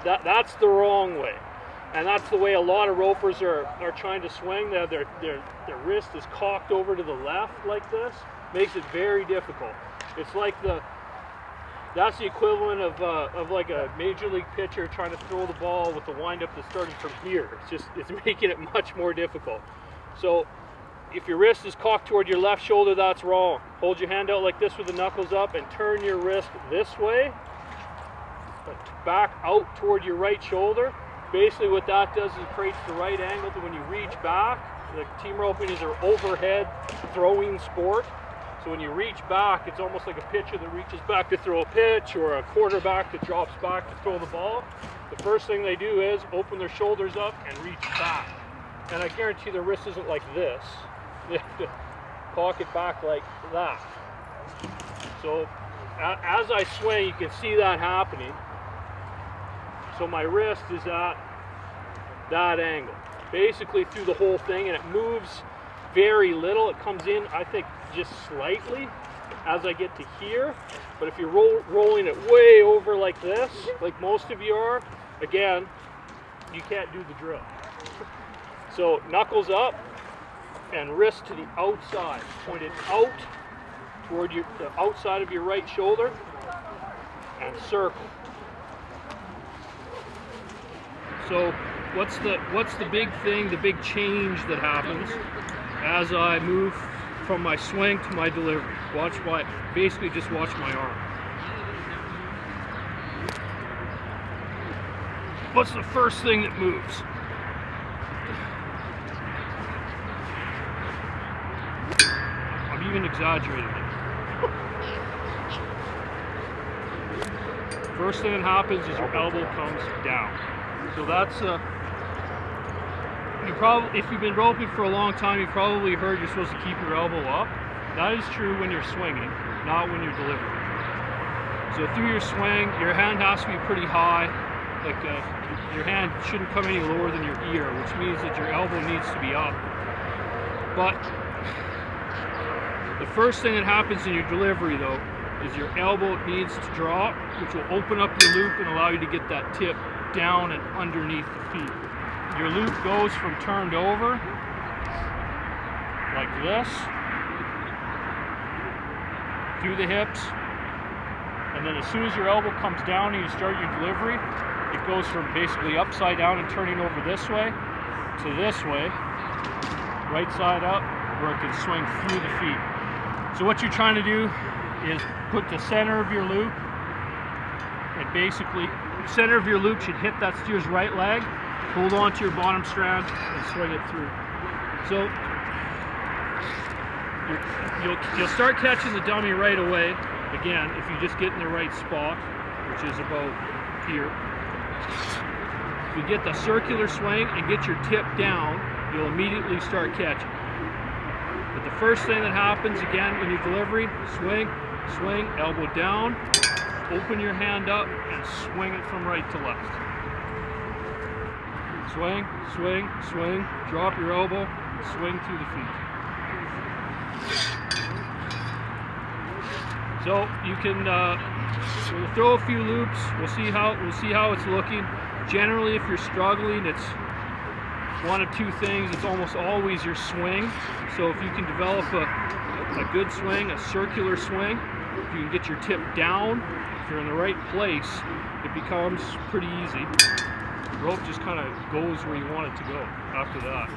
That's the wrong way. And that's the way a lot of ropers are trying to swing. Their wrist is cocked over to the left like this. Makes it very difficult. It's like that's the equivalent of like a major league pitcher trying to throw the ball with the windup that's starting from here. It's making it much more difficult. So if your wrist is cocked toward your left shoulder, that's wrong. Hold your hand out like this with the knuckles up and turn your wrist this way, back out toward your right shoulder. Basically what that does is it creates the right angle to when you reach back. The team roping is an overhead throwing sport. So when you reach back, it's almost like a pitcher that reaches back to throw a pitch or a quarterback that drops back to throw the ball. The first thing they do is open their shoulders up and reach back. And I guarantee their wrist isn't like this. They have to cock it back like that. So as I swing, you can see that happening. So my wrist is at that angle, basically through the whole thing, and it moves very little. It comes in, I think, just slightly as I get to here. But if you're rolling it way over like this, like most of you are, again, you can't do the drill. So knuckles up and wrist to the outside, pointed out toward the outside of your right shoulder, and circle. So what's the big thing, the big change that happens as I move from my swing to my delivery? Basically just watch my arm. What's the first thing that moves? I'm even exaggerating it. First thing that happens is your elbow comes down. So that's if you've been roping for a long time, you've probably heard you're supposed to keep your elbow up. That is true when you're swinging, not when you're delivering. So through your swing, your hand has to be pretty high. Like your hand shouldn't come any lower than your ear, which means that your elbow needs to be up. But the first thing that happens in your delivery, though, is your elbow needs to drop, which will open up your loop and allow you to get that tip down and underneath the feet. Your loop goes from turned over, like this, through the hips, and then as soon as your elbow comes down and you start your delivery, it goes from basically upside down and turning over this way to this way, right side up, where it can swing through the feet. So what you're trying to do is put the center of your loop, and basically center of your loop should hit that steer's right leg, hold on to your bottom strand and swing it through. So you'll start catching the dummy right away, again, if you just get in the right spot, which is about here. If you get the circular swing and get your tip down, you'll immediately start catching. But the first thing that happens, again, in your delivery, swing, swing, elbow down, open your hand up and swing it from right to left. Swing, swing, swing, drop your elbow, swing through the feet. So you can we'll throw a few loops. We'll see how it's looking. Generally, if you're struggling, it's one of two things. It's almost always your swing. So if you can develop a good swing, a circular swing, if you can get your tip down, if you're in the right place, it becomes pretty easy. The rope just kind of goes where you want it to go after that.